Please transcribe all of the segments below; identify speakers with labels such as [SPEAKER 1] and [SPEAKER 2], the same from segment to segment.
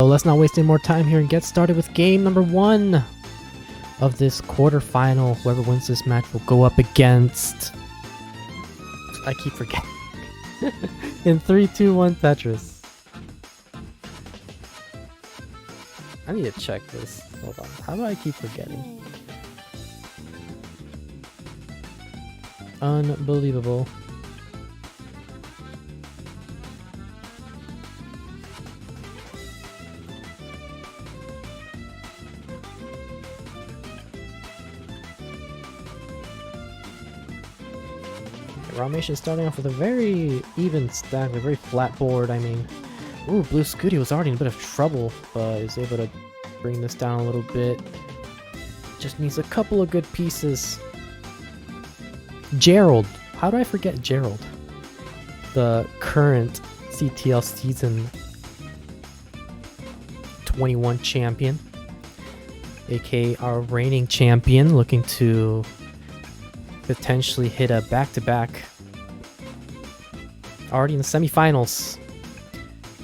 [SPEAKER 1] let's not waste any more time here and get started with game number 1 of this quarterfinal. Whoever wins this match will go up against... I keep forgetting. In 3, 2, 1 Tetris. I need to check this. Hold on. How do I keep forgetting? Unbelievable. Rahmations starting off with a very even stack, a very flat board. I mean, ooh, Blue Scuti was already in a bit of trouble, but is able to bring this down a little bit. Just needs a couple of good pieces. Gerald. How do I forget Gerald? The current CTL season 21 champion, aka our reigning champion, looking to potentially hit a back-to-back, already in the semifinals,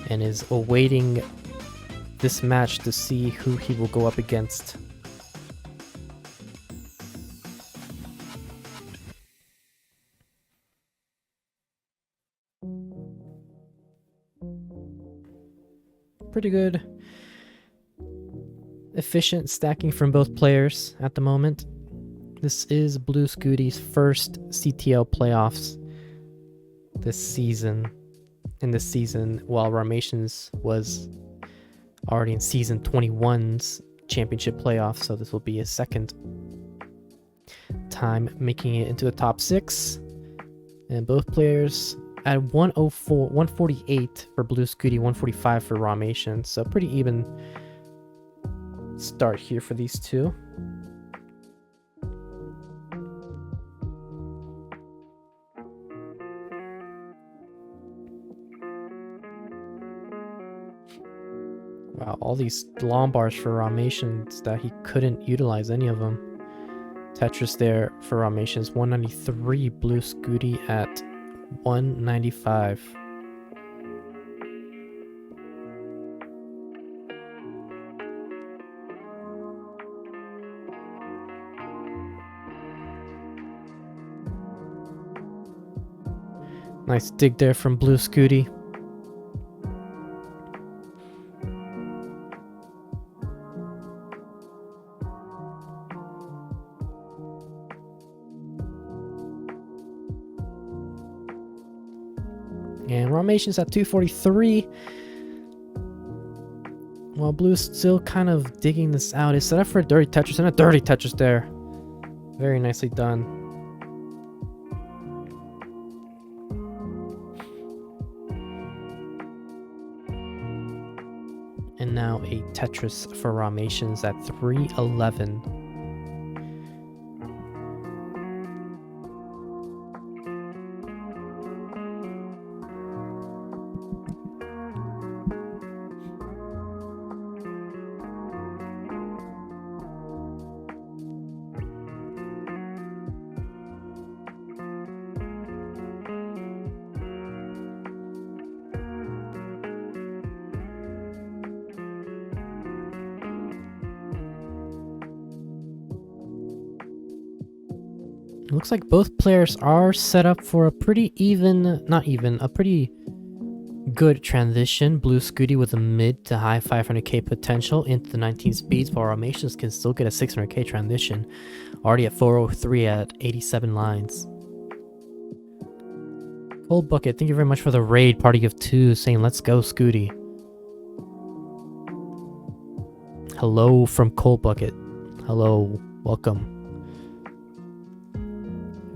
[SPEAKER 1] and is awaiting this match to see who he will go up against. Pretty good, efficient stacking from both players at the moment. This is Blue Scuti's first CTL playoffs this season. In this season, while Rahmations was already in season 21's championship playoff, so this will be his second time making it into the top 6. And both players at 104, 148 for Blue Scuti, 145 for Rahmations. So pretty even start here for these two. Wow, all these long bars for Rahmations that he couldn't utilize any of them. Tetris there for Rahmations, 193. Blue Scuti at 195. Nice dig there from Blue Scuti. And Rahmations at 243. While Blue's still kind of digging this out. Is set up for a dirty Tetris, and a dirty Tetris there. Very nicely done. And now a Tetris for Rahmations at 311. Looks like both players are set up for a pretty a pretty good transition. Blue Scuti with a mid to high 500k potential into the 19 speeds, while Rahmations can still get a 600k transition. Already at 403 at 87 lines. Cold Bucket, thank you very much for the raid. Party of 2 saying let's go Scuti. Hello from Cold Bucket. Hello, welcome.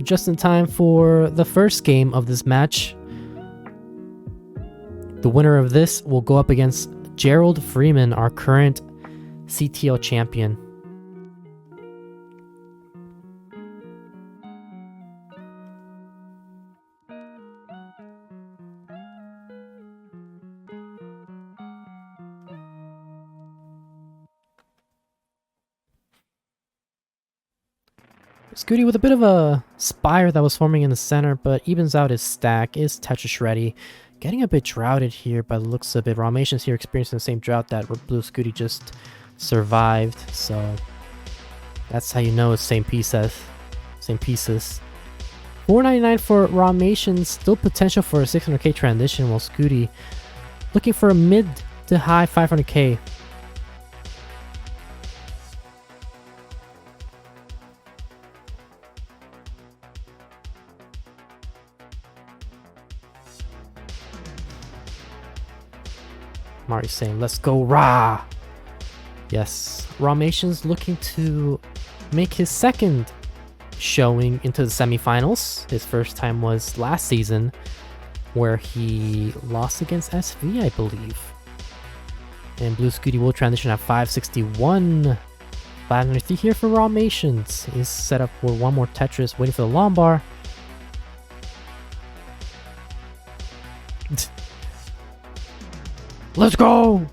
[SPEAKER 1] Just in time for the first game of this match. The winner of this will go up against Gerald Freeman, our current CTL champion. Scuti with a bit of a spire that was forming in the center, but evens out his stack, is Tetris ready. getting a bit droughted here by the looks of it. Rahmations here experiencing the same drought that Blue Scuti just survived, so that's how you know it's same pieces. 499 for Rahmations, still potential for a 600k transition, while Scuti looking for a mid to high 500k. Mari saying, let's go Ra! Yes, Rahmations looking to make his second showing into the semifinals. His first time was last season, where he lost against SV, I believe. And Blue Scuti will transition at 561. 593 here for Rahmations. He's set up for one more Tetris, waiting for the Lombard. Let's go!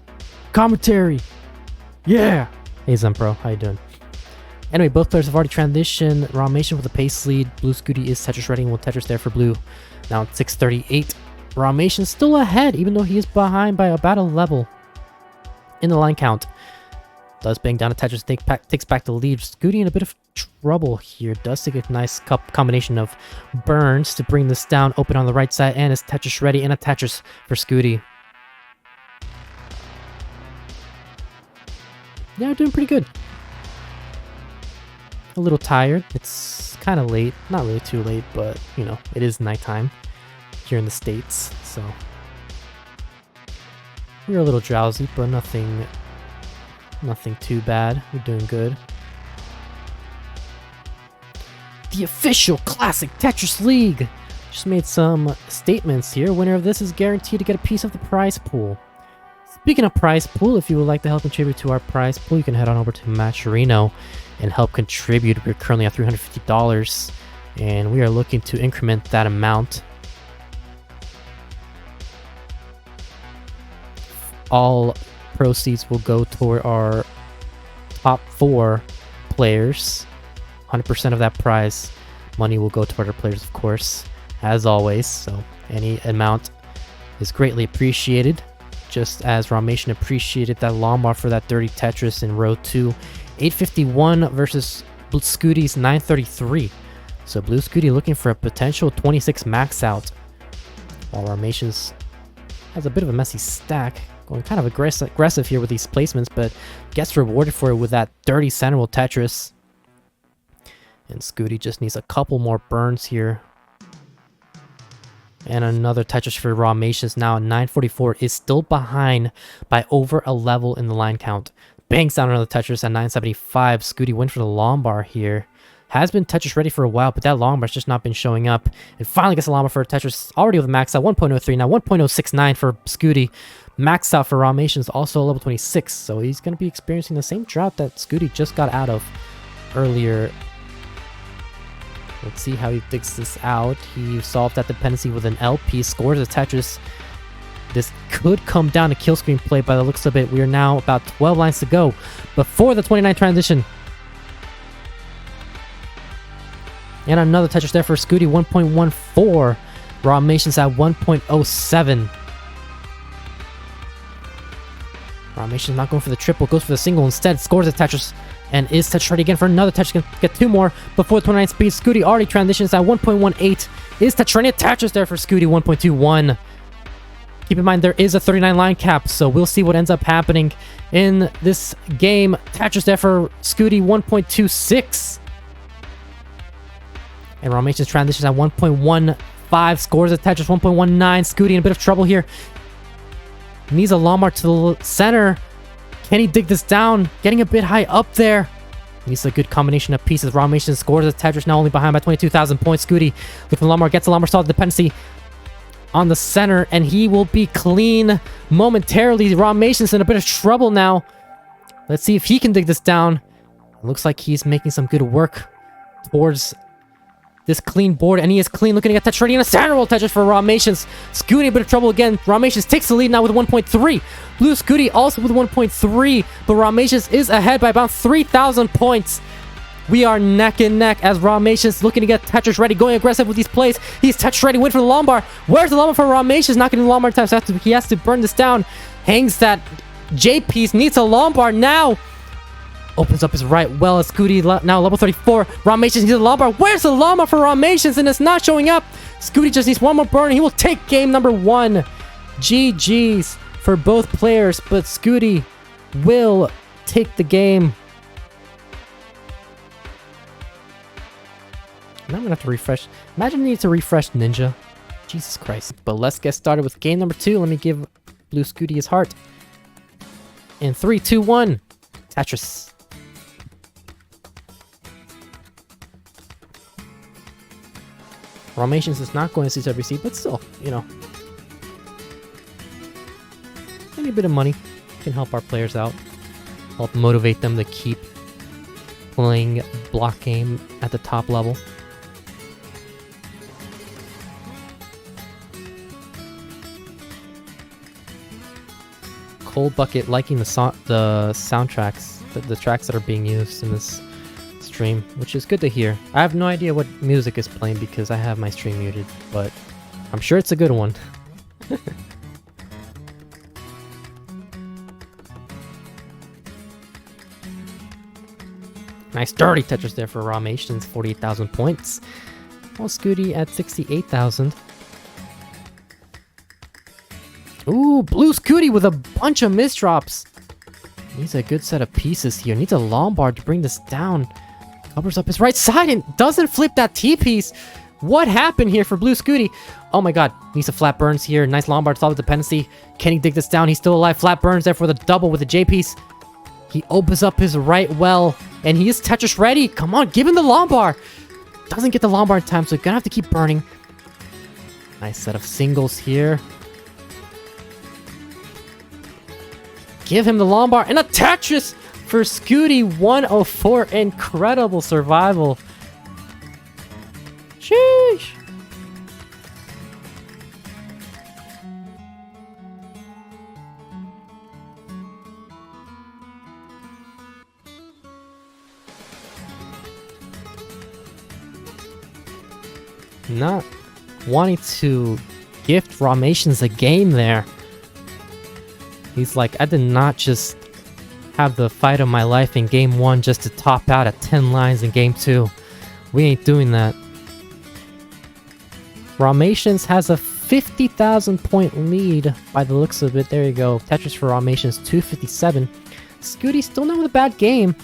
[SPEAKER 1] Commentary! Yeah! Hey Zempro, how you doing? Anyway, both players have already transitioned. Rahmations with a pace lead. Blue Scuti is Tetris ready, with Tetris there for blue. Now at 638. Rahmations still ahead, even though he is behind by about a level in the line count. Does bang down a Tetris, takes back the lead. Scuti in a bit of trouble here. Does take a nice combination of burns to bring this down. Open on the right side, and is Tetris ready, and a Tetris for Scuti. Yeah, doing pretty good. A little tired. It's kind of late. Not really too late, but, you know, it is nighttime here in the States, so we're a little drowsy, but nothing too bad. We're doing good. The official Classic Tetris League just made some statements here. Winner of this is guaranteed to get a piece of the prize pool. Speaking of prize pool, if you would like to help contribute to our prize pool, you can head on over to Matcherino and help contribute. We're currently at $350, and we are looking to increment that amount. All proceeds will go toward our top 4 players. 100% of that prize money will go toward our players, of course, as always. So any amount is greatly appreciated. Just as Rahmations appreciated that Lombard for that dirty Tetris in row 2. 851 versus Blue Scuti's 933. So Blue Scuti looking for a potential 26 max out, while Rahmations has a bit of a messy stack, going kind of aggressive here with these placements, but gets rewarded for it with that dirty central Tetris. And Scuti just needs a couple more burns here. And another Tetris for Rahmations now at 944, is still behind by over a level in the line count. Bangs down another Tetris at 975. Scuti went for the Lombard here. Has been Tetris ready for a while, but that Lombard's just not been showing up. And finally gets a Lombard for a Tetris, already with a max out 1.03, now 1.069 for Scuti. Max out for Rahmations, also level 26, so he's going to be experiencing the same drought that Scuti just got out of earlier. Let's see how he digs this out. He solved that dependency with an LP, scores a Tetris. This could come down to kill screen play by the looks of it. We are now about 12 lines to go before the 29 transition. And another Tetris there for Scuti, 1.14. Rahmations at 1.07. Rahmations not going for the triple, goes for the single instead, scores a Tetris, and is Tetris ready again for another Tetris. Can get 2 more before 29 speed. Scuti already transitions at 1.18. Is Tetris ready? Tetris there for Scuti, 1.21. Keep in mind there is a 39 line cap, so we'll see what ends up happening in this game. Tetris there for Scuti, 1.26. And Rahmations transitions at 1.15, scores a Tetris, 1.19. Scuti in a bit of trouble here. Needs a Lombard to the center. Can he dig this down? Getting a bit high up there. Needs a good combination of pieces. Rahmations scores a Tetris, now only behind by 22,000 points. Scuti with the Lombard, gets the Lombard, solid dependency on the center, and he will be clean momentarily. Rahmations in a bit of trouble now. Let's see if he can dig this down. Looks like he's making some good work towards this clean board, and he is clean, looking at Tetris ready, and a center roll Tetris for Rahmations. Scuti in a bit of trouble again. Rahmations takes the lead now with 1.3. Blue Scuti also with 1.3, but Rahmations is ahead by about 3,000 points. We are neck and neck as Rahmations looking to get Tetris ready, going aggressive with these plays. He's Tetris ready, waiting for the Lombard. Where's the Lombard for Rahmations? Not getting the Lombard time, so he has to burn this down. Hangs that J piece, needs a Lombard now. Opens up his right well as Scuti now level 34. Rahmations needs a Lombard. Where's the Lombard for Rahmations? And it's not showing up. Scuti just needs one more burn and he will take game number 1. GG's for both players, but Scuti will take the game. Now I'm gonna have to refresh. Imagine needing to refresh Ninja. Jesus Christ. But let's get started with game number 2. Let me give Blue Scuti his heart. In 3, 2, 1. Tetris. Rahmations is not going to CWC, but still, you know. Any bit of money can help our players out. Help motivate them to keep playing block game at the top level. Cold Bucket liking the soundtracks, the tracks that are being used in this stream, which is good to hear. I have no idea what music is playing because I have my stream muted, but I'm sure it's a good one. Nice dirty Tetris there for Rahmations, 48,000 points. Well, Scuti at 68,000. Ooh, Blue Scuti with a bunch of misdrops. Needs a good set of pieces here. Needs a Lombard to bring this down. Covers up his right side and doesn't flip that T-piece. What happened here for Blue Scuti? Oh my god. Needs a flat burns here. Nice Lombard, solid dependency. Can he dig this down? He's still alive. Flat burns there for the double with the J-piece. He opens up his right well. And he is Tetris ready. Come on, give him the Lombard. Doesn't get the Lombard in time, so gonna have to keep burning. Nice set of singles here. Give him the Lombard and a Tetris for Scuti, 104. Incredible survival. Sheesh. Not wanting to gift Rahmations a game there. He's like, I did not just have the fight of my life in game 1 just to top out at 10 lines in game 2. We ain't doing that. Rahmations has a 50,000 point lead by the looks of it. There you go. Tetris for Rahmations, 257. Scuti still not with a bad game.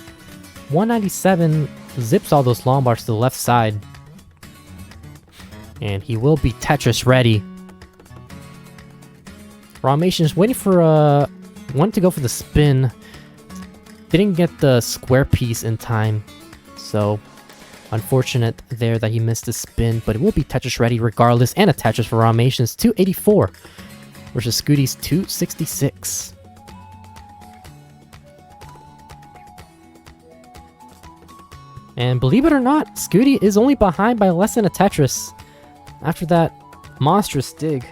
[SPEAKER 1] 197 zips all those Lombards to the left side. And he will be Tetris ready. Rahmations waiting for wanted to go for the spin. Didn't get the square piece in time. So unfortunate there that he missed the spin, but it will be Tetris ready regardless. And a Tetris for Rahmations, 284 versus Scuti's 266. And believe it or not, Scuti is only behind by less than a Tetris after that monstrous dig.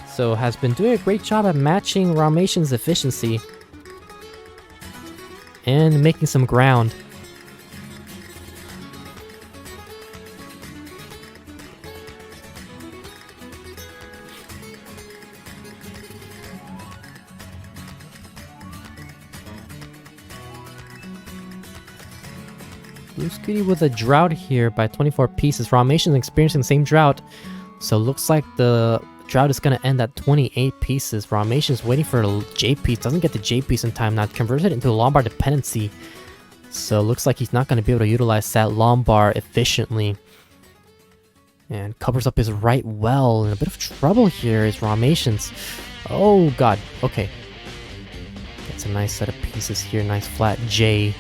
[SPEAKER 1] So has been doing a great job at matching Rahmations' efficiency and making some ground. Blue Scuti with a drought here by 24 pieces. Rahmations experiencing the same drought. So looks like the drought is going to end at 28 pieces. Rahmations waiting for a J piece. Doesn't get the J piece in time. Now converts it into a Lombard dependency. So looks like he's not going to be able to utilize that Lombard efficiently. And covers up his right well. In a bit of trouble here is Rahmations. Oh god. Okay. Gets a nice set of pieces here. Nice flat J.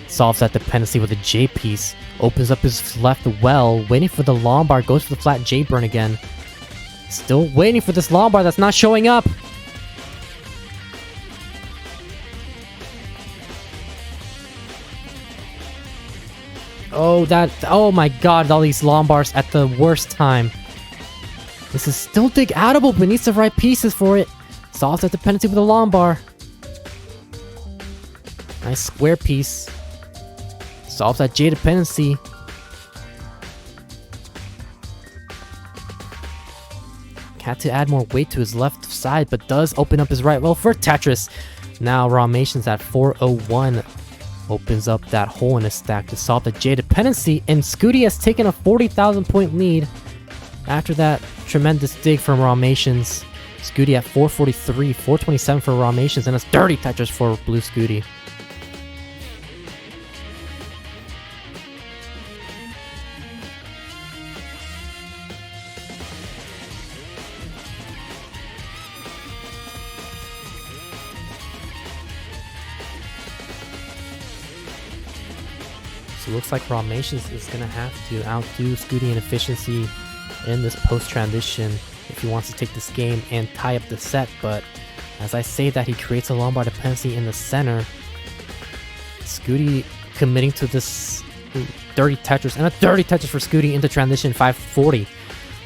[SPEAKER 1] Solves that dependency with a J piece. Opens up his left well. Waiting for the Lombard. Goes for the flat J burn again. Still waiting for this Lombard that's not showing up. Oh my god, all these Lombards at the worst time. This is still dig outable, but needs the right pieces for it. Solves that dependency with a Lombard. Nice square piece. Solves that J dependency. Had to add more weight to his left side, but does open up his right well for Tetris. Now Rahmations at 401 opens up that hole in his stack to solve the J dependency, and Scuti has taken a 40,000 point lead after that tremendous dig from Rahmations. Scuti at 443, 427 for Rahmations, and a dirty Tetris for Blue Scuti. So it looks like Rahmations is going to have to outdo Scuti in efficiency in this post-transition if he wants to take this game and tie up the set. But as I say that, he creates a lumbar dependency in the center. Scuti committing to this dirty Tetris, and a dirty Tetris for Scuti into transition 540.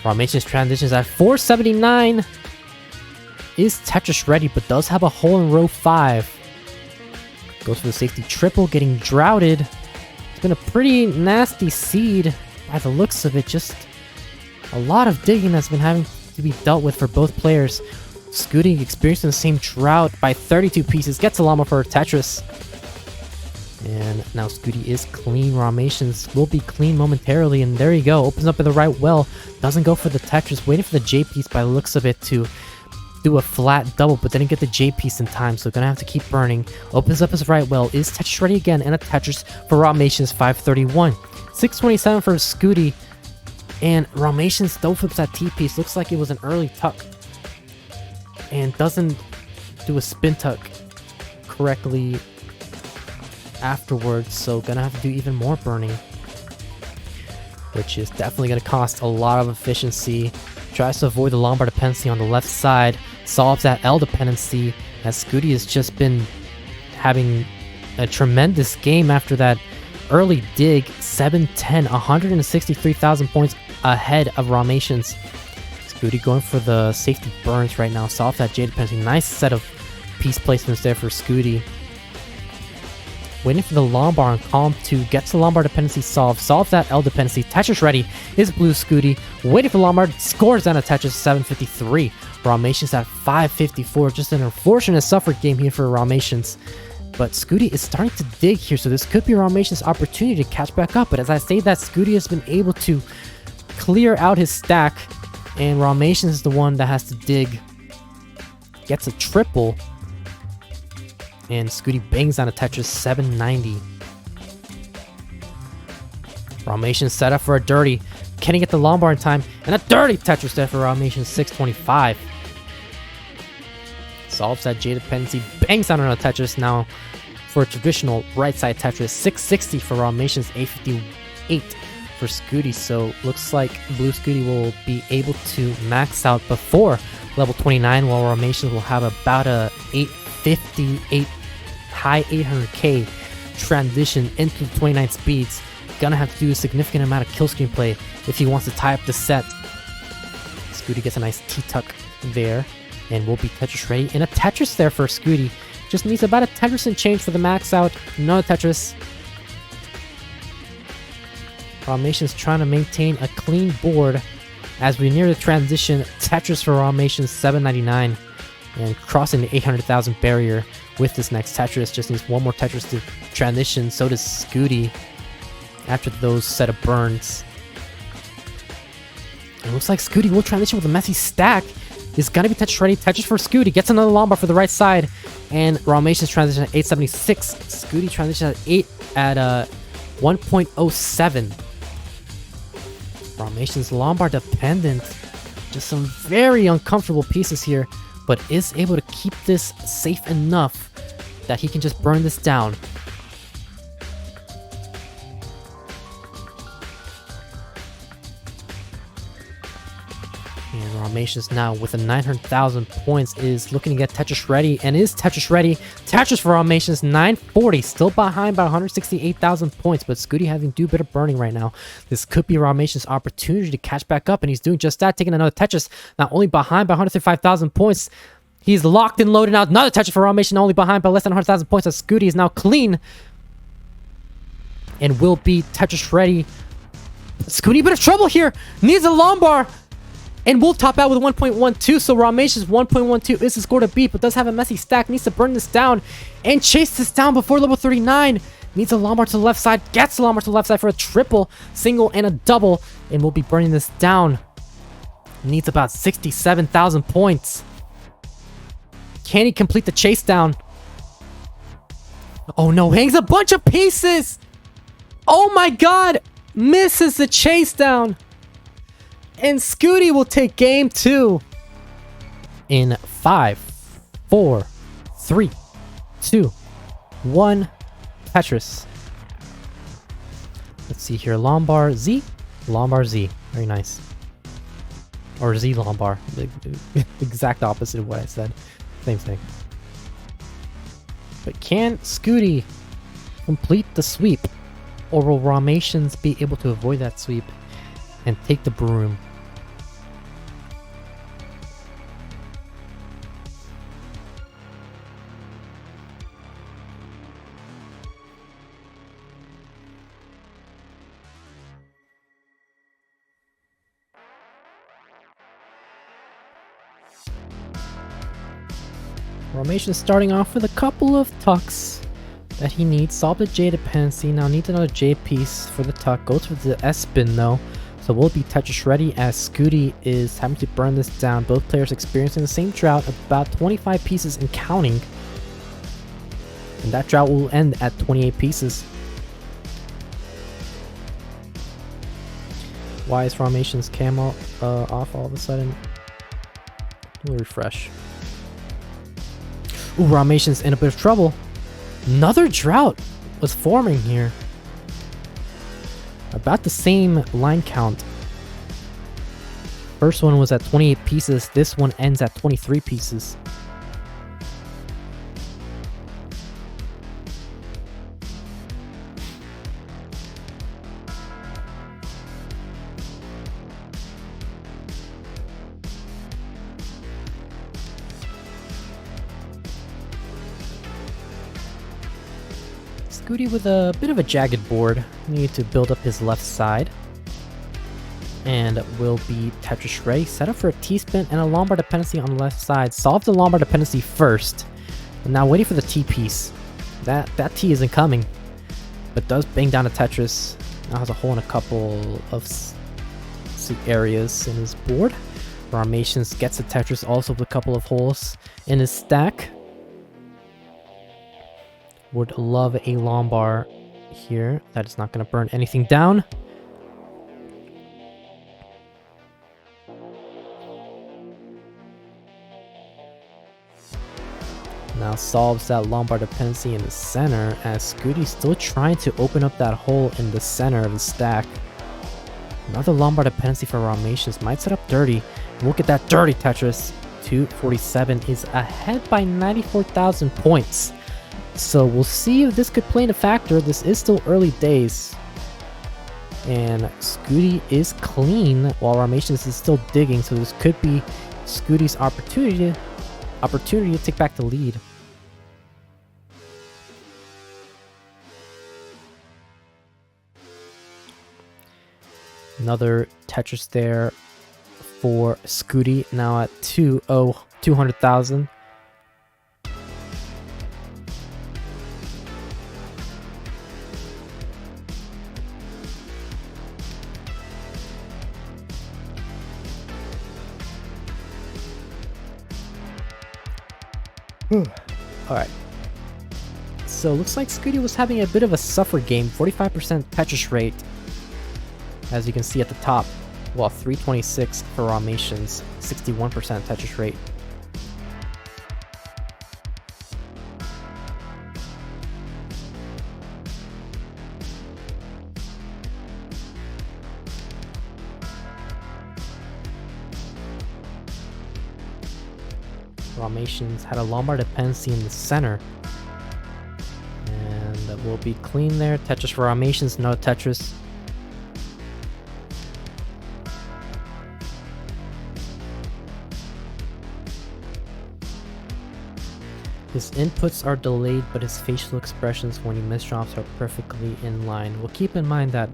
[SPEAKER 1] Rahmations transitions at 479. Is Tetris ready, but does have a hole in row 5. Goes for the safety triple, getting droughted. It's been a pretty nasty seed by the looks of it. Just a lot of digging that's been having to be dealt with for both players. Scuti experiencing the same drought by 32 pieces. Gets a llama for Tetris. And now Scuti is clean. Rahmations will be clean momentarily. And there you go. Opens up in the right well. Doesn't go for the Tetris. Waiting for the J piece by the looks of it to do a flat double, but didn't get the J piece in time, so gonna have to keep burning. Opens up his right well. Is Tetris ready again? And a Tetris for Rahmations 531. 627 for Scuti. And Rahmations double flips that T piece. Looks like it was an early tuck. And doesn't do a spin tuck correctly afterwards, so gonna have to do even more burning, which is definitely gonna cost a lot of efficiency. Tries to avoid the lumbar dependency on the left side. Solves that L dependency, as Scuti has just been having a tremendous game after that early dig. 710, 163,000 points ahead of Rahmations. Scuti going for the safety burns right now. Solves that J dependency. Nice set of piece placements there for Scuti. Waiting for the lumbar on column 2. Gets the lumbar dependency solved. Solves that L dependency. Tetris ready is Blue Scuti. Waiting for lumbar. Scores down a Tetris 753. Rahmations at 554. Just an unfortunate suffered game here for Rahmations. But Scuti is starting to dig here, so this could be Rahmations' opportunity to catch back up. But as I say that, Scuti has been able to clear out his stack, and Rahmations is the one that has to dig. Gets a triple. And Scuti bangs down a Tetris 790. Rahmations set up for a dirty. Can he get the lumbar in time? And a dirty Tetris there for Rahmations 625. Solves that J dependency. Bangs down on a Tetris now for a traditional right side Tetris. 660 for Rahmations, 858 for Scuti. So looks like Blue Scuti will be able to max out before level 29, while Rahmations will have about a 858 high 800k transition into the 29 speeds. Gonna have to do a significant amount of kill screen play if he wants to tie up the set. Scuti gets a nice T-tuck there, and will be Tetris ready. And a Tetris there for Scuti. Just needs about a Tetris and change for the max out. Another Tetris. Rahmations trying to maintain a clean board as we near the transition. Tetris for Rahmations 799. And crossing the 800,000 barrier with this next Tetris. Just needs one more Tetris to transition. So does Scuti after those set of burns. It looks like Scuti will transition with a messy stack. It's gonna be Tetris ready. Tetris for Scuti. Gets another lumbar for the right side. And Rahmations transition at 876. Scuti transition at 1.07. Rahmations lumbar dependent. Just some very uncomfortable pieces here, but is able to keep this safe enough that he can just burn this down. And Rahmations now with a 900,000 points is looking to get Tetris ready, and is Tetris ready. Tetris for Rahmations 940, still behind by 168,000 points, but Scuti having to do a bit of burning right now. This could be Rahmations' opportunity to catch back up, and he's doing just that, taking another Tetris, not only behind by 135,000 points. He's locked and loaded out. Another Tetris for Rahmations, only behind by less than 100,000 points, as Scuti is now clean. and will be Tetris ready. Scuti, bit of trouble here. Needs a Lombard. And will top out with 1.12. So Rahmations 1.12 is the score to beat, but does have a messy stack. Needs to burn this down and chase this down before level 39. Needs a Lombard to the left side. Gets a Lombard to the left side for a triple, single, and a double. And will be burning this down. Needs about 67,000 points. Can he complete the chase down? Oh no, hangs a bunch of pieces. Oh my god. Misses the chase down. And Scuti will take game 2 in 5, 4, 3, 2, 1. Tetris. Let's see here. Lombard Z. Lombard Z. Very nice. Or Z Lombard. The exact opposite of what I said. Same thing. But can Scuti complete the sweep? Or will Rahmations be able to avoid that sweep and take the broom? Rahmations starting off with a couple of tucks that he needs. Solve the J dependency. Now needs another J piece for the tuck. Goes for the S spin though. So will be Tetris ready as Scuti is having to burn this down. Both players experiencing the same drought of about 25 pieces and counting. And that drought will end at 28 pieces. Why is Rahmations camo off all of a sudden? We'll refresh. Ooh, Rahmations in a bit of trouble. Another drought was forming here. About the same line count. First one was at 28 pieces. This one ends at 23 pieces. Scuti with a bit of a jagged board. Need to build up his left side. And will be Tetris ready. Set up for a T-spin and a Lombard dependency on the left side. Solve the Lombard dependency first. And now waiting for the T piece. That T isn't coming. But does bang down a Tetris. Now has a hole in a couple of areas in his board. Rahmations gets a Tetris also with a couple of holes in his stack. Would love a Lombard here. That is not going to burn anything down. Now solves that Lombard dependency in the center as Scuti's still trying to open up that hole in the center of the stack. Another Lombard dependency for Rahmations might set up dirty. Look at that dirty Tetris. 247 is ahead by 94,000 points. So we'll see if this could play in a factor. This is still early days. And Scuti is clean while Rahmations is still digging. So this could be Scuti's opportunity to take back the lead. Another Tetris there for Scuti, now at 200,000. Alright. So looks like Scuti was having a bit of a suffer game. 45% Tetris rate. As you can see at the top. While 326 for Rahmations. 61% Tetris rate. Rahmations had a Lombard dependency in the center. And that will be clean there. Tetris for Rahmations, no Tetris. His inputs are delayed, but his facial expressions when he misdrops are perfectly in line. Well, keep in mind that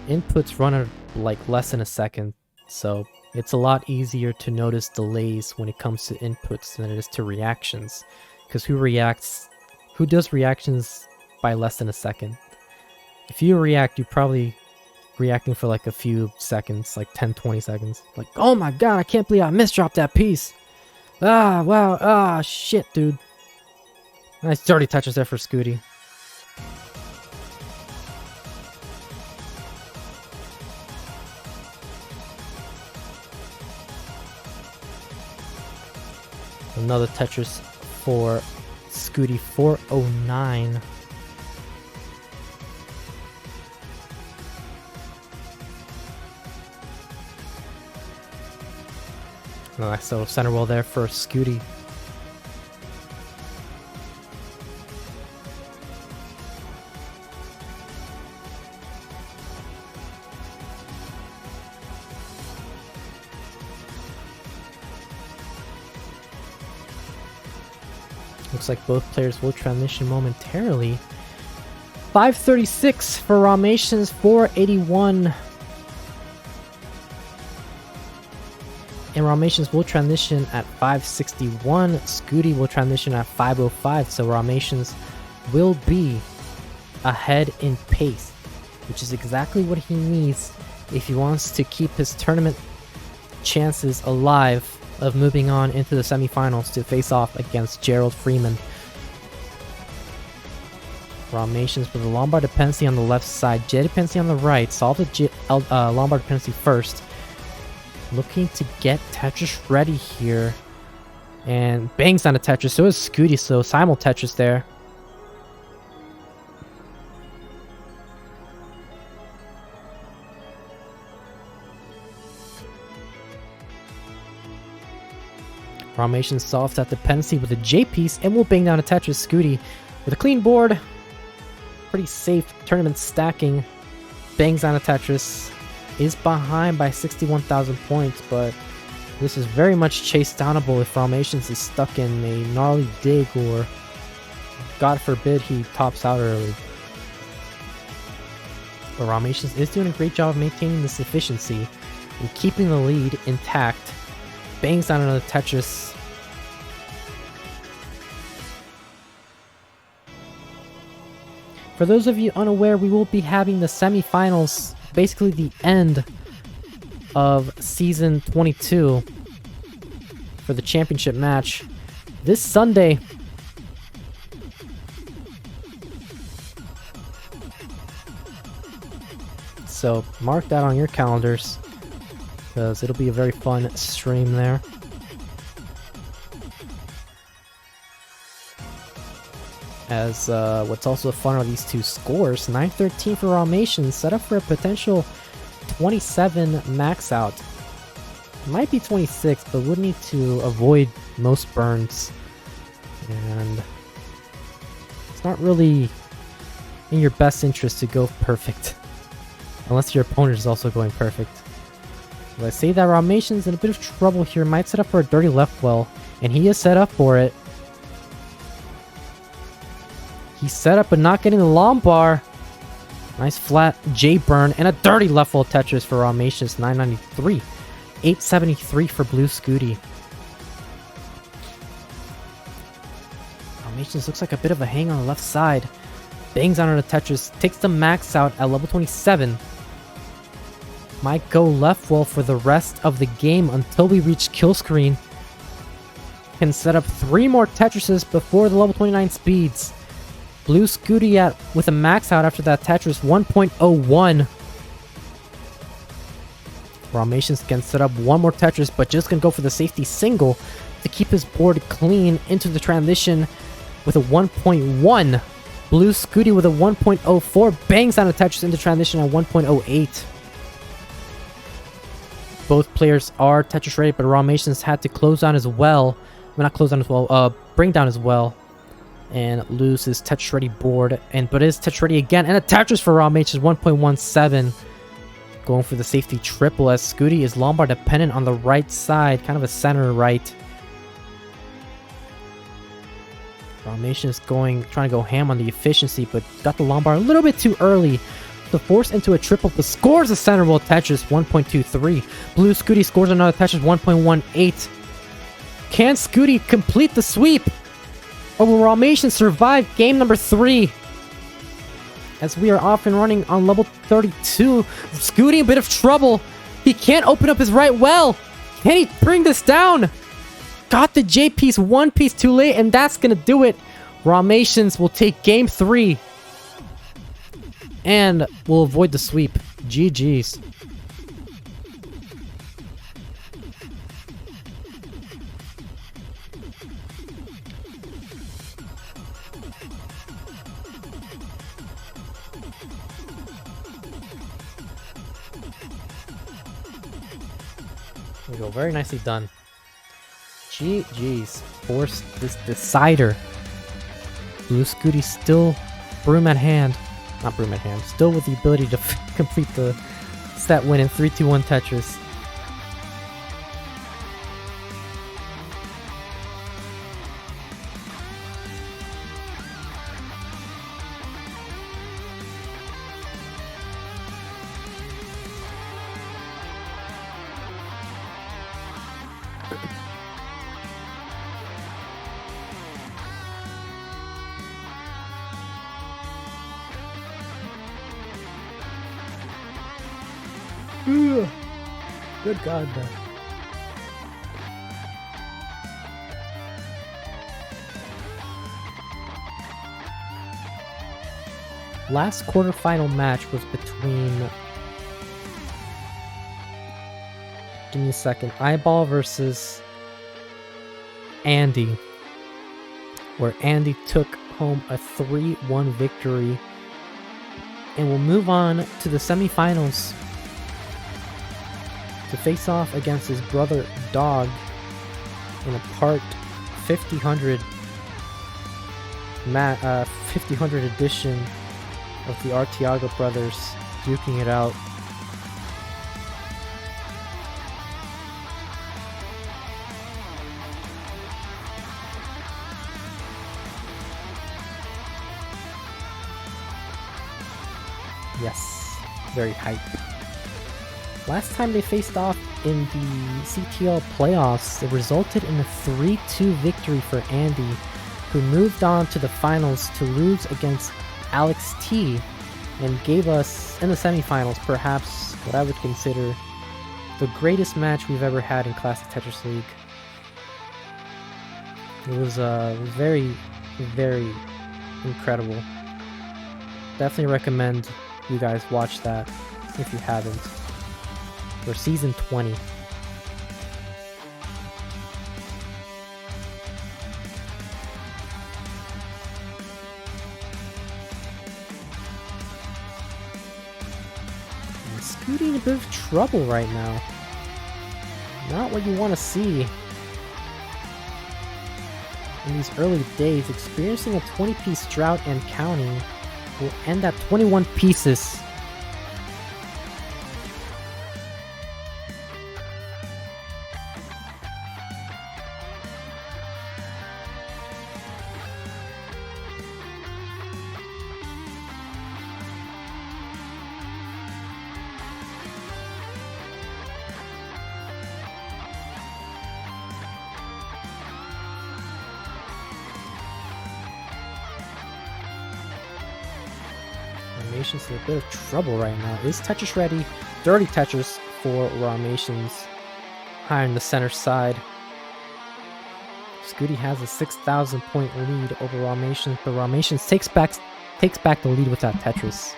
[SPEAKER 1] inputs run at like less than a second, so it's a lot easier to notice delays when it comes to inputs than it is to reactions. Because who does reactions by less than a second? If you react, you're probably reacting for like a few seconds, like 10-20 seconds. Like, oh my god, I can't believe I misdropped that piece. Ah, wow, ah, shit, dude. Nice dirty touches there for Scuti. Another Tetris for Scuti, 409. Nice little center wall there for Scuti. Looks like both players will transition momentarily. 536 for Rahmations, 481. And Rahmations will transition at 561. Scuti will transition at 505. So Rahmations will be ahead in pace, which is exactly what he needs if he wants to keep his tournament chances alive of moving on into the semifinals to face off against Gerald Freeman. Rahmations with the Lombard dependency on the left side, J dependency on the right. Solve the Lombard dependency first. Looking to get Tetris ready here. And bangs on a Tetris, so is Scuti, so simul Tetris there. Rahmations solves that dependency with a J piece and will bang down a Tetris. Scuti with a clean board. Pretty safe tournament stacking. Bangs on a Tetris. Is behind by 61,000 points, but this is very much chase downable if Rahmations is stuck in a gnarly dig or, God forbid, he tops out early. But Rahmations is doing a great job of maintaining this efficiency and keeping the lead intact. Bangs down another Tetris. For those of you unaware, we will be having the semifinals, basically the end of season 22 for the championship match this Sunday. So mark that on your calendars, because it'll be a very fun stream there. As what's also fun are these two scores. 9-13 for Rahmations, set up for a potential 27 max out. Might be 26, but would need to avoid most burns. And it's not really in your best interest to go perfect, unless your opponent is also going perfect. But I say that Rahmations in a bit of trouble here, might set up for a dirty left well, and he is set up for it. He's set up but not getting the Lombard. Nice flat J burn and a dirty left wall Tetris for Rahmations, 993. 873 for Blue Scuti. Rahmations looks like a bit of a hang on the left side. Bangs on a Tetris, takes the max out at level 27. Might go left wall for the rest of the game until we reach kill screen. Can set up 3 more Tetrises before the level 29 speeds. Blue Scuti with a max out after that Tetris, 1.01. Rahmations can set up 1 more Tetris, but just gonna go for the safety single to keep his board clean into the transition with a 1.1. Blue Scuti with a 1.04, bangs on a Tetris into transition at 1.08. Both players are Tetris ready, but Rahmations had to close down as well. Well, not close down as well, bring down as well. And lose his Tetris ready board, but is Tetris ready again, and a Tetris for Rahmations, 1.17. Going for the safety triple as Scuti is Lombard dependent on the right side, kind of a center right. Rahmations trying to go ham on the efficiency, but got the Lombard a little bit too early. The force into a triple, but scores a center roll Tetris 1.23. Blue Scuti scores another Tetris 1.18. Can Scuti complete the sweep? Or will Rahmations survive game number 3? As we are off and running on level 32. Scuti in a bit of trouble. He can't open up his right well. Can he bring this down? Got the J piece one piece too late, and that's gonna do it. Rahmations will take game 3. And will avoid the sweep. GG's. There we go. Very nicely done. GG's. Force this decider. Blue Scuti still broom at hand. Not broom at hand. Still with the ability to complete the set win in 3-2-1 Tetris. Good God, man. Last quarterfinal match was between... Give me a second. Eyeball versus Andy. Where Andy took home a 3-1 victory. And we'll move on to the semifinals to face off against his brother Dog in a part 5000 edition of the Artiago brothers duking it out. Yes, very hype. Last time they faced off in the CTL playoffs, it resulted in a 3-2 victory for Andy, who moved on to the finals to lose against Alex T, and gave us, in the semifinals, perhaps what I would consider the greatest match we've ever had in Classic Tetris League. It was very, very incredible. Definitely recommend you guys watch that if you haven't. For season 20. And Scuti in a bit of trouble right now. Not what you want to see. In these early days, experiencing a 20-piece drought and counting will end at 21 pieces. Rahmations in a bit of trouble right now. Is Tetris ready? Dirty Tetris for Rahmations. High in the center side. Scuti has a 6,000 point lead over Rahmations, but Rahmations takes back the lead with that Tetris.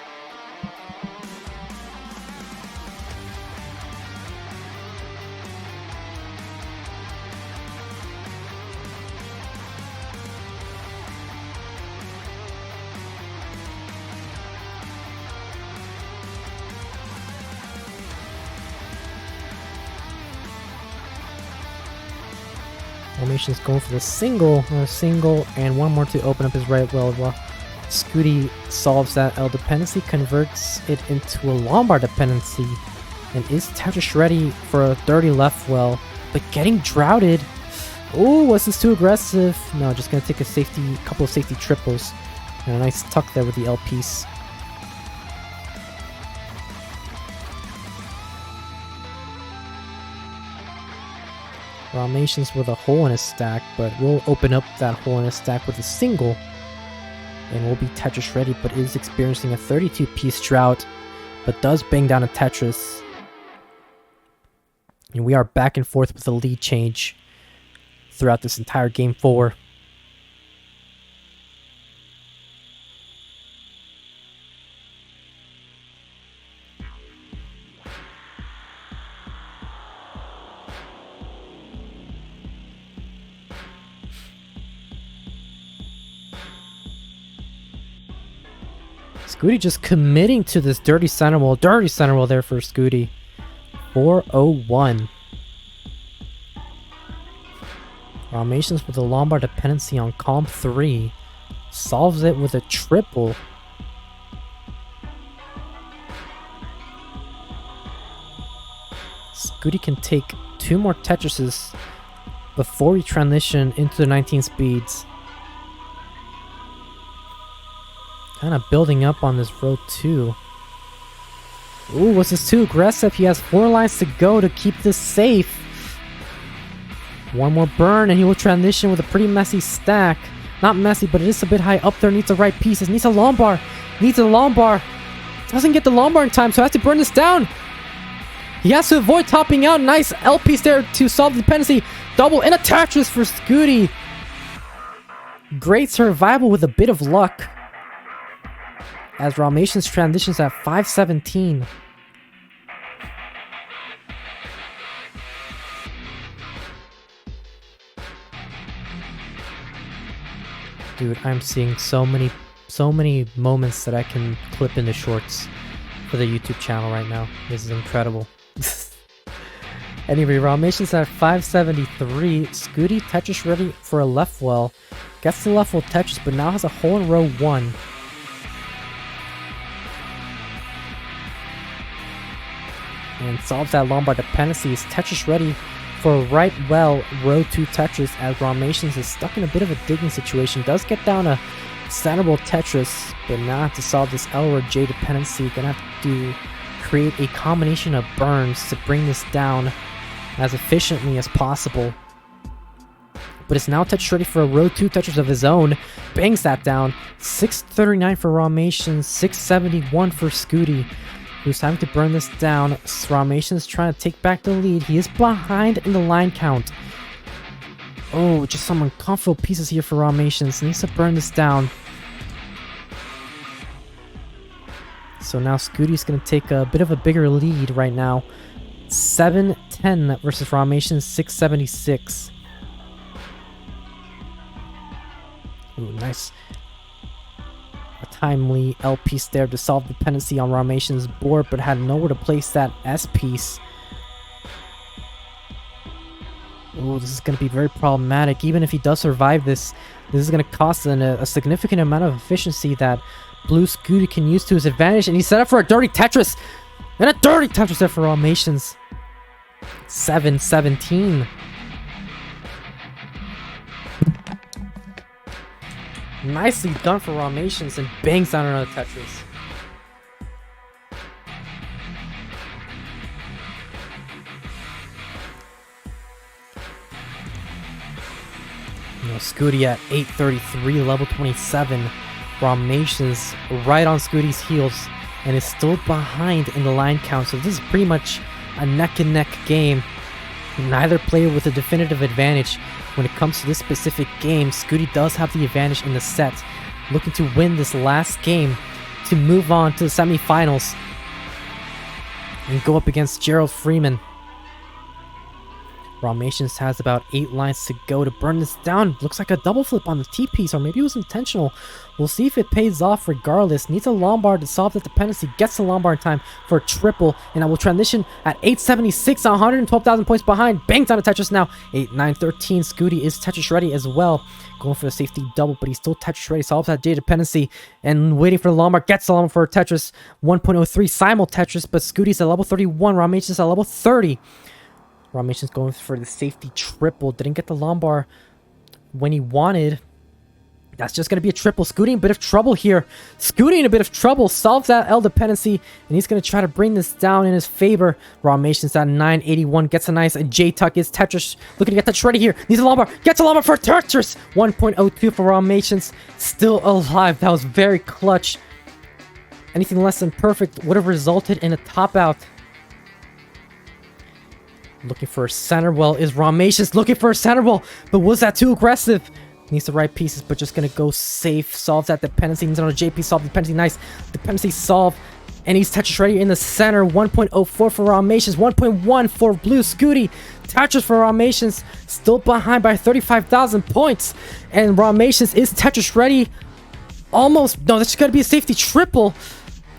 [SPEAKER 1] Rahmations going for the single, and one more to open up his right well. Scuti solves that L dependency, converts it into a Lombard dependency, and is Tetris ready for a dirty left well, but getting droughted. Oh, was this too aggressive? No, just gonna take a couple of safety triples. And a nice tuck there with the L piece. Rahmations with a hole in his stack, but we'll open up that hole in his stack with a single. And we'll be Tetris ready, but is experiencing a 32-piece drought, but does bang down a Tetris. And we are back and forth with a lead change throughout this entire game 4. Scuti just committing to this dirty center wall. Dirty center wall there for Scuti. 401. Rahmations with a Lombard dependency on column 3. Solves it with a triple. Scuti can take 2 more Tetrises before we transition into the 19 speeds. Kind of building up on this row 2. Ooh, was this too aggressive? He has 4 lines to go to keep this safe. 1 more burn and he will transition with a pretty messy stack. Not messy, but it is a bit high up there. Needs the right pieces. Needs a Lombard. Needs a Lombard. Doesn't get the Lombard in time, so has to burn this down. He has to avoid topping out. Nice L piece there to solve the dependency. Double and a Tetris for Scuti. Great survival with a bit of luck. As Rahmations transitions at 517. Dude, I'm seeing so many moments that I can clip into shorts for the YouTube channel right now. This is incredible. Anyway, Rahmations at 573. Scuti Tetris ready for a left well. Gets the left well Tetris, but now has a hole in row 1. And solves that Lombard dependency. Is Tetris ready for a right well row 2 Tetris as Rahmations is stuck in a bit of a digging situation. Does get down a centerable Tetris, but now have to solve this L or J dependency. Gonna have to create a combination of burns to bring this down as efficiently as possible. But it's now Tetris ready for a row 2 Tetris of his own. Bangs that down. 639 for Rahmations, 671 for Scuti, who's having to burn this down. Rahmations trying to take back the lead. He is behind in the line count. Oh, just some uncomfortable pieces here for Rahmations. Needs to burn this down. So now Scuti's going to take a bit of a bigger lead right now. 710 versus Rahmations 676. Ooh, nice. A timely L piece there to solve dependency on Rahmations' board, but had nowhere to place that S piece. Oh, this is going to be very problematic. Even if he does survive this, this is going to cost a significant amount of efficiency that Blue Scuti can use to his advantage. And he's set up for a dirty Tetris. And a dirty Tetris there for Rahmations. 717. Nicely done for Rahmations, and bangs down another Tetris. Scuti at 833, level 27. Rahmations right on Scuti's heels and is still behind in the line count. So this is pretty much a neck-and-neck game. Neither player with a definitive advantage. When it comes to this specific game, Scuti does have the advantage in the set. Looking to win this last game to move on to the semifinals and go up against Gerald Freeman. Rahmations has about 8 lines to go to burn this down. Looks like a double flip on the T-piece, or maybe it was intentional. We'll see if it pays off regardless. Needs a Lombard to solve the dependency. Gets the Lombard in time for a triple, and I will transition at 876 on 112,000 points behind. Bangs on a Tetris now. 8-9-13. Scuti is Tetris ready as well. Going for the safety double, but he's still Tetris ready. Solves that J dependency and waiting for the Lombard. Gets the Lombard for a Tetris. 1.03 simul Tetris, but Scuti's at level 31. Rahmations at level 30. Rahmations going for the safety triple. Didn't get the lumbar when he wanted. That's just going to be a triple. Scuti in a bit of trouble here. Scuti in a bit of trouble. Solves that L dependency. And he's going to try to bring this down in his favor. Rahmations at 981. Gets a nice J-tuck. Is Tetris looking to get that shreddy here. Needs a lumbar. Gets a lumbar for Tetris. 1.02 for Rahmations. Still alive. That was very clutch. Anything less than perfect would have resulted in a top out. Looking for a center well is Rahmations. Looking for a center well. But was that too aggressive? Needs the right pieces, but just gonna go safe. Solves that dependency. Needs another JP. Solve dependency. Nice. Dependency solve. And he's Tetris ready in the center. 1.04 for Rahmations. 1.1 for Blue Scuti. Tetris for Rahmations. Still behind by 35,000 points. And Rahmations is Tetris ready. Almost. No, this is gonna be a safety triple.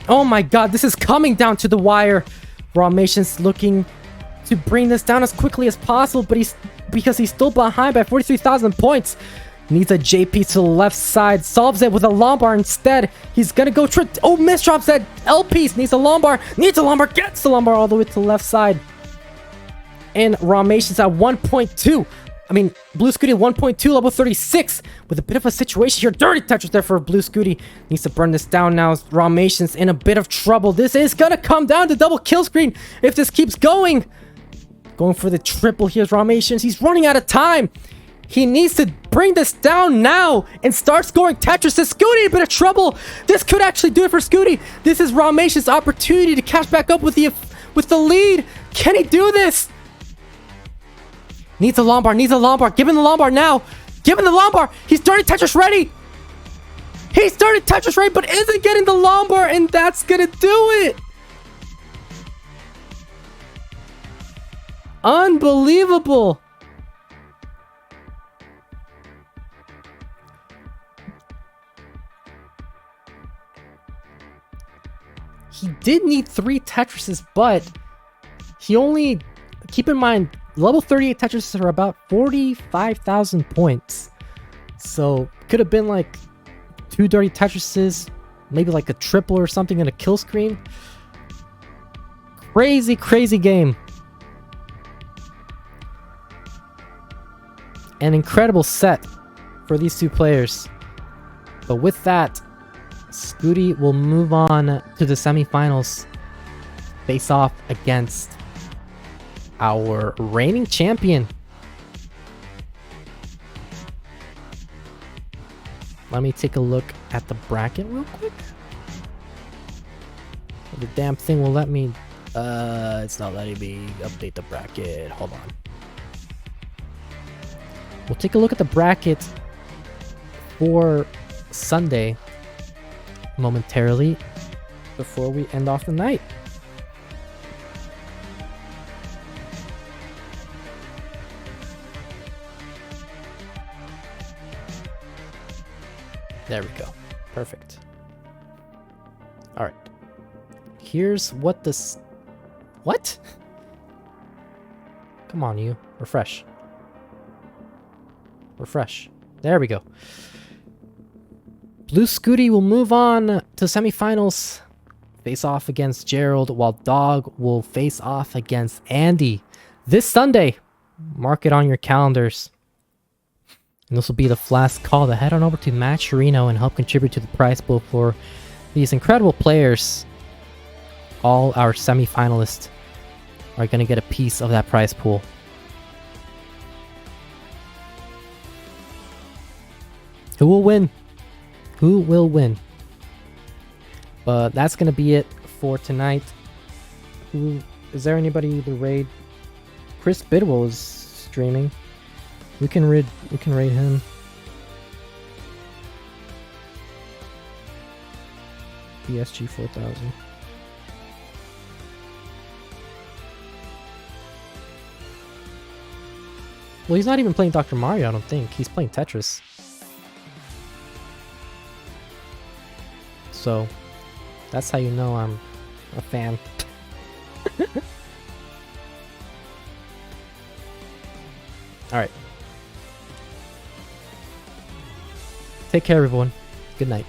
[SPEAKER 1] Oh my god, this is coming down to the wire. Rahmations looking to bring this down as quickly as possible, but because he's still behind by 43,000 points. Needs a JP to the left side. Solves it with a lumbar instead. He's gonna go oh, misdrops that L piece. Needs a lumbar. Needs a lumbar. Gets the lumbar all the way to the left side. And Rahmations at 1.2. I mean, Blue Scuti 1.2, level 36. With a bit of a situation here. Dirty Tetris there for Blue Scuti. Needs to burn this down now. Rahmations in a bit of trouble. This is gonna come down to double kill screen if this keeps going. Going for the triple. Here's Rahmations. He's running out of time. He needs to bring this down now and start scoring Tetris. To Scuti, a bit of trouble. This could actually do it for Scuti. This is Rahmations' opportunity to catch back up with the lead. Can he do this? Needs a lumbar. Needs a lumbar. Give him the lumbar now. Give him the lumbar. He's starting Tetris ready. He started Tetris ready, but isn't getting the lumbar, and that's gonna do it. Unbelievable. He did need 3 Tetrises, but he only, keep in mind, level 38 Tetrises are about 45,000 points. So could have been like 2 dirty Tetrises, maybe like a triple or something in a kill screen. Crazy, crazy game. An incredible set for these two players. But with that, Scuti will move on to the semifinals, face off against our reigning champion. Let me take a look at the bracket real quick. The damn thing will let me, it's not letting me update the bracket. Hold on. We'll take a look at the bracket for Sunday momentarily before we end off the night. There we go. Perfect. All right. Here's what this... What? Come on, you. Refresh. Refresh. There we go. Blue Scuti will move on to semifinals, face off against Gerald, while Dog will face off against Andy this Sunday. Mark it on your calendars. And this will be the last call to head on over to Match Arena and help contribute to the prize pool for these incredible players. All our semifinalists are going to get a piece of that prize pool. Who will win? Who will win? But that's going to be it for tonight. Is there anybody to raid? Chris Bidwell is streaming. We can raid him. PSG 4000. Well, he's not even playing Dr. Mario, I don't think. He's playing Tetris. So, that's how you know I'm a fan. Alright. Take care, everyone. Good night.